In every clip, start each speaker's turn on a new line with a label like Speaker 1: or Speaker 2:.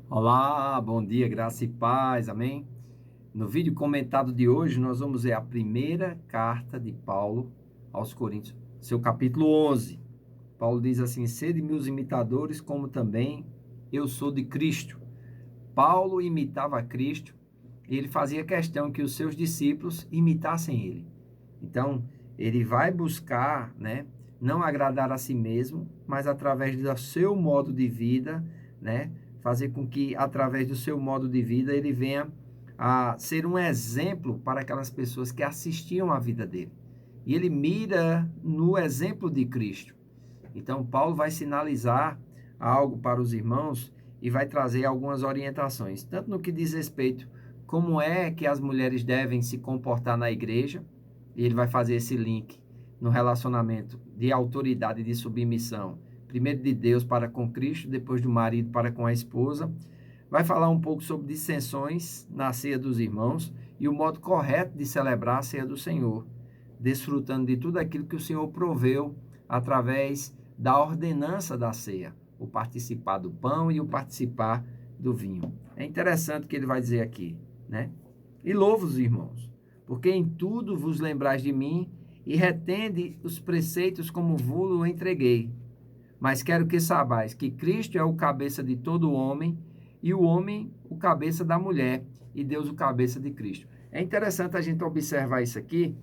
Speaker 1: Olá, bom dia, graça e paz, amém? No vídeo comentado de hoje, nós vamos ver a primeira carta de Paulo aos Coríntios, seu capítulo 11. Paulo diz assim: sede meus imitadores, como também eu sou de Cristo. Paulo imitava Cristo e ele fazia questão que os seus discípulos imitassem ele. Então, ele vai buscar, não agradar a si mesmo, mas através do seu modo de vida, fazer com que através do seu modo de vida ele venha a ser um exemplo para aquelas pessoas que assistiam à vida dele. E ele mira no exemplo de Cristo. Então, Paulo vai sinalizar algo para os irmãos e vai trazer algumas orientações, tanto no que diz respeito como é que as mulheres devem se comportar na igreja, e ele vai fazer esse link no relacionamento de autoridade e de submissão, primeiro de Deus para com Cristo, depois do marido para com a esposa. Vai falar um pouco sobre dissensões na ceia dos irmãos e o modo correto de celebrar a ceia do Senhor, desfrutando de tudo aquilo que o Senhor proveu através da ordenança da ceia, o participar do pão e o participar do vinho. É interessante o que ele vai dizer aqui, né? E louvo-os, irmãos, porque em tudo vos lembrais de mim e retende os preceitos como vos entreguei. Mas quero que saibais que Cristo é o cabeça de todo homem, e o homem o cabeça da mulher, e Deus o cabeça de Cristo. É interessante a gente observar isso aqui,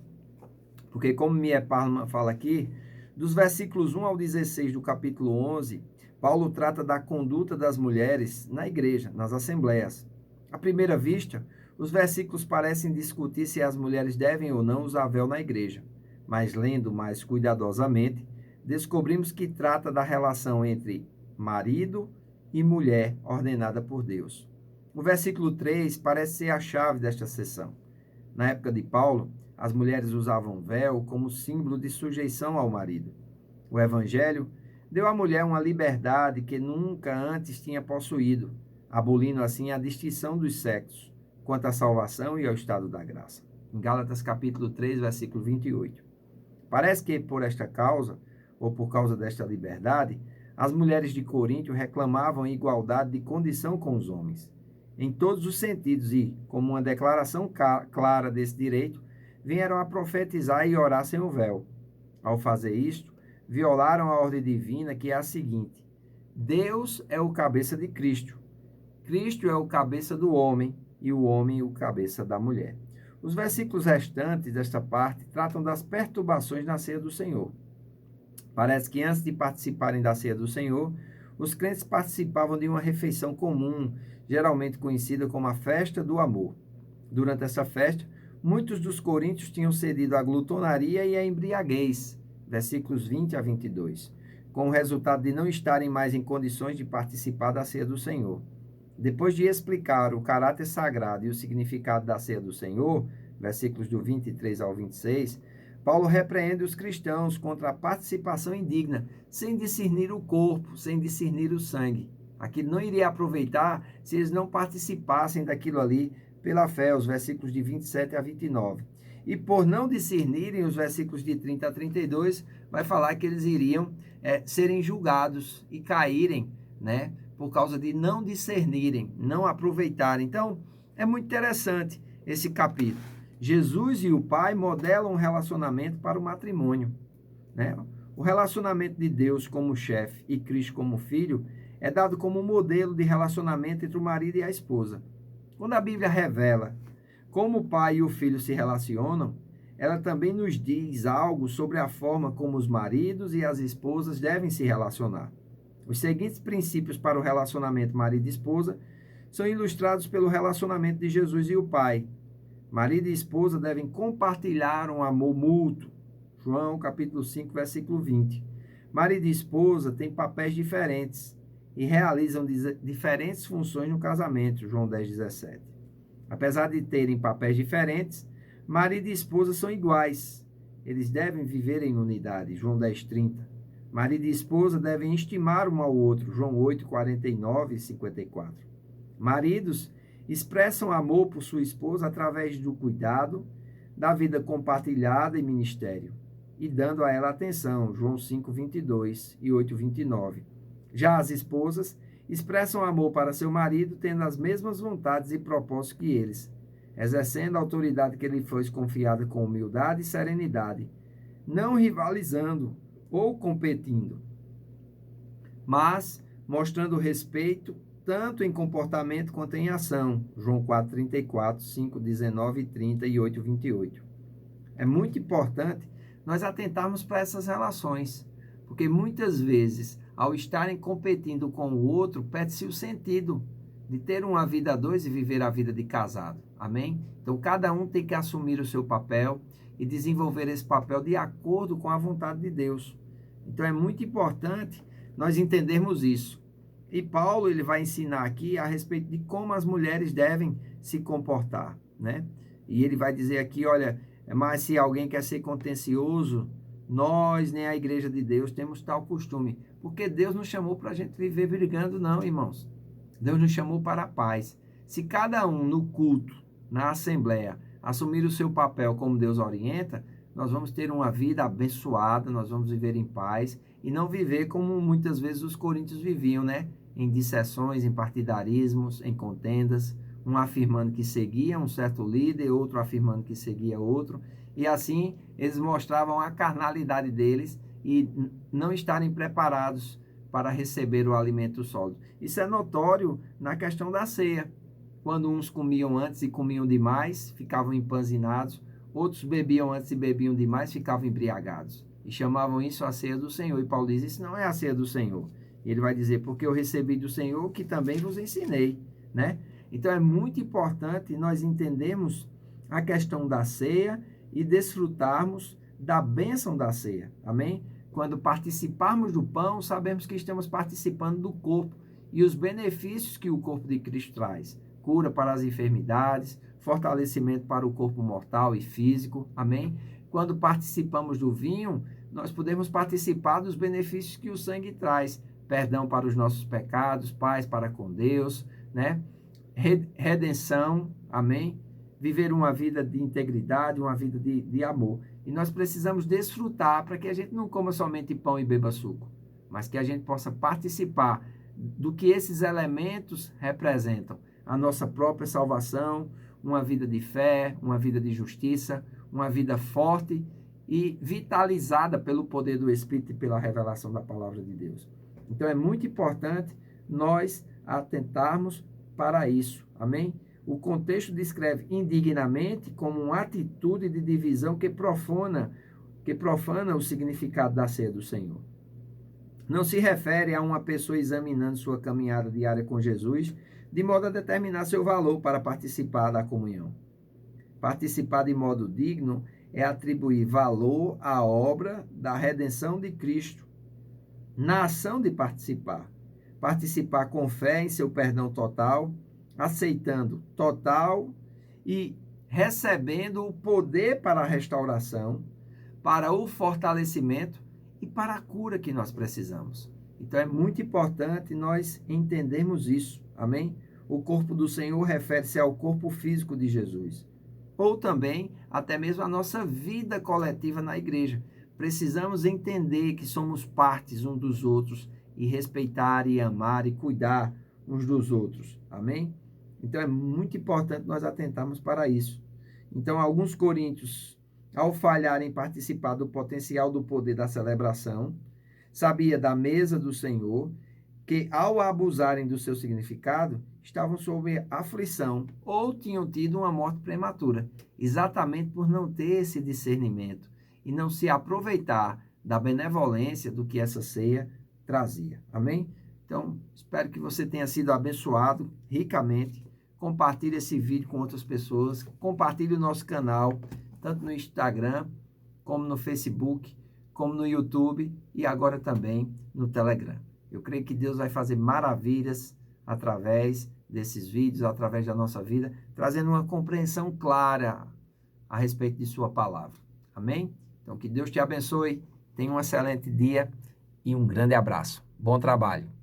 Speaker 1: porque como Mie Parma fala aqui, dos versículos 1 ao 16 do capítulo 11, Paulo trata da conduta das mulheres na igreja, nas assembleias. À primeira vista, os versículos parecem discutir se as mulheres devem ou não usar véu na igreja, mas lendo mais cuidadosamente, descobrimos que trata da relação entre marido e mulher ordenada por Deus. O versículo 3 parece ser a chave desta sessão. Na época de Paulo, as mulheres usavam véu como símbolo de sujeição ao marido. O Evangelho deu à mulher uma liberdade que nunca antes tinha possuído, abolindo assim a distinção dos sexos quanto à salvação e ao estado da graça. Em Gálatas capítulo 3, versículo 28. Parece que por esta causa, ou por causa desta liberdade, as mulheres de Corinto reclamavam igualdade de condição com os homens, em todos os sentidos, e, como uma declaração clara desse direito, vieram a profetizar e orar sem o véu. Ao fazer isto, violaram a ordem divina, que é a seguinte: Deus é o cabeça de Cristo, Cristo é o cabeça do homem, e o homem o cabeça da mulher. Os versículos restantes desta parte tratam das perturbações na ceia do Senhor. Parece que antes de participarem da ceia do Senhor, os crentes participavam de uma refeição comum, geralmente conhecida como a festa do amor. Durante essa festa, muitos dos coríntios tinham cedido à glutonaria e à embriaguez, versículos 20 a 22, com o resultado de não estarem mais em condições de participar da ceia do Senhor. Depois de explicar o caráter sagrado e o significado da ceia do Senhor, versículos do 23 ao 26, Paulo repreende os cristãos contra a participação indigna, sem discernir o corpo, sem discernir o sangue. Aquilo não iria aproveitar se eles não participassem daquilo ali pela fé, os versículos de 27 a 29. E por não discernirem os versículos de 30 a 32, vai falar que eles iriam serem julgados e caírem, por causa de não discernirem, não aproveitarem. Então, é muito interessante esse capítulo. Jesus e o Pai modelam um relacionamento para o matrimônio, né? O relacionamento de Deus como chefe e Cristo como filho é dado como modelo de relacionamento entre o marido e a esposa. Quando a Bíblia revela como o pai e o filho se relacionam, ela também nos diz algo sobre a forma como os maridos e as esposas devem se relacionar. Os seguintes princípios para o relacionamento marido e esposa são ilustrados pelo relacionamento de Jesus e o Pai. Marido e esposa devem compartilhar um amor mútuo. João capítulo 5, versículo 20. Marido e esposa têm papéis diferentes e realizam diferentes funções no casamento. João 10, 17. Apesar de terem papéis diferentes, marido e esposa são iguais. Eles devem viver em unidade. João 10, 30. Marido e esposa devem estimar um ao outro. João 8, 49 e 54. Maridos expressam amor por sua esposa através do cuidado, da vida compartilhada e ministério, e dando a ela atenção. João 5, 22 e 8, 29. Já as esposas expressam amor para seu marido, tendo as mesmas vontades e propósitos que eles, exercendo a autoridade que lhe foi confiada com humildade e serenidade, não rivalizando ou competindo, mas mostrando respeito tanto em comportamento quanto em ação. João 4,34, 5,19 30 e 8,28. É muito importante nós atentarmos para essas relações, porque muitas vezes, ao estarem competindo com o outro, perde-se o sentido de ter uma vida a dois e viver a vida de casado. Amém? Então, cada um tem que assumir o seu papel e desenvolver esse papel de acordo com a vontade de Deus. Então, é muito importante nós entendermos isso. E Paulo, ele vai ensinar aqui a respeito de como as mulheres devem se comportar, né? E ele vai dizer aqui, olha, mas se alguém quer ser contencioso, nós, nem a igreja de Deus, temos tal costume. Porque Deus não chamou para a gente viver brigando, não, irmãos. Deus nos chamou para a paz. Se cada um no culto, na assembleia, assumir o seu papel como Deus orienta, nós vamos ter uma vida abençoada, nós vamos viver em paz e não viver como muitas vezes os coríntios viviam, né? Em dissessões, em partidarismos, em contendas, um afirmando que seguia um certo líder, outro afirmando que seguia outro, e assim eles mostravam a carnalidade deles e não estarem preparados para receber o alimento sólido. Isso é notório na questão da ceia. Quando uns comiam antes e comiam demais, ficavam empanzinados, outros bebiam antes e bebiam demais, ficavam embriagados. E chamavam isso a ceia do Senhor. E Paulo diz, isso não é a ceia do Senhor. E ele vai dizer, porque eu recebi do Senhor que também vos ensinei, né? Então é muito importante nós entendermos a questão da ceia e desfrutarmos da bênção da ceia. Amém? Quando participarmos do pão, sabemos que estamos participando do corpo e os benefícios que o corpo de Cristo traz. Cura para as enfermidades, fortalecimento para o corpo mortal e físico. Amém? Quando participamos do vinho, nós podemos participar dos benefícios que o sangue traz. Perdão para os nossos pecados, paz para com Deus, né? Redenção, amém? Viver uma vida de integridade, uma vida de amor. E nós precisamos desfrutar para que a gente não coma somente pão e beba suco, mas que a gente possa participar do que esses elementos representam. A nossa própria salvação, uma vida de fé, uma vida de justiça, uma vida forte e vitalizada pelo poder do Espírito e pela revelação da palavra de Deus. Então é muito importante nós atentarmos para isso, amém? O contexto descreve indignamente como uma atitude de divisão que profana o significado da ceia do Senhor. Não se refere a uma pessoa examinando sua caminhada diária com Jesus, de modo a determinar seu valor para participar da comunhão. Participar de modo digno é atribuir valor à obra da redenção de Cristo, na ação de participar. Participar com fé em seu perdão total, aceitando total e recebendo o poder para a restauração, para o fortalecimento e para a cura que nós precisamos. Então é muito importante nós entendermos isso, amém? O corpo do Senhor refere-se ao corpo físico de Jesus, ou também até mesmo a nossa vida coletiva na igreja. Precisamos entender que somos partes uns dos outros e respeitar e amar e cuidar uns dos outros. Amém? Então é muito importante nós atentarmos para isso. Então, alguns coríntios, ao falharem em participar do potencial do poder da celebração, sabia da mesa do Senhor que, ao abusarem do seu significado, estavam sob aflição ou tinham tido uma morte prematura, exatamente por não ter esse discernimento e não se aproveitar da benevolência do que essa ceia trazia. Amém? Então, espero que você tenha sido abençoado ricamente. Compartilhe esse vídeo com outras pessoas. Compartilhe o nosso canal, tanto no Instagram, como no Facebook, como no YouTube e agora também no Telegram. Eu creio que Deus vai fazer maravilhas através desses vídeos, através da nossa vida, trazendo uma compreensão clara a respeito de sua palavra. Amém? Então, que Deus te abençoe, tenha um excelente dia e um grande abraço. Bom trabalho.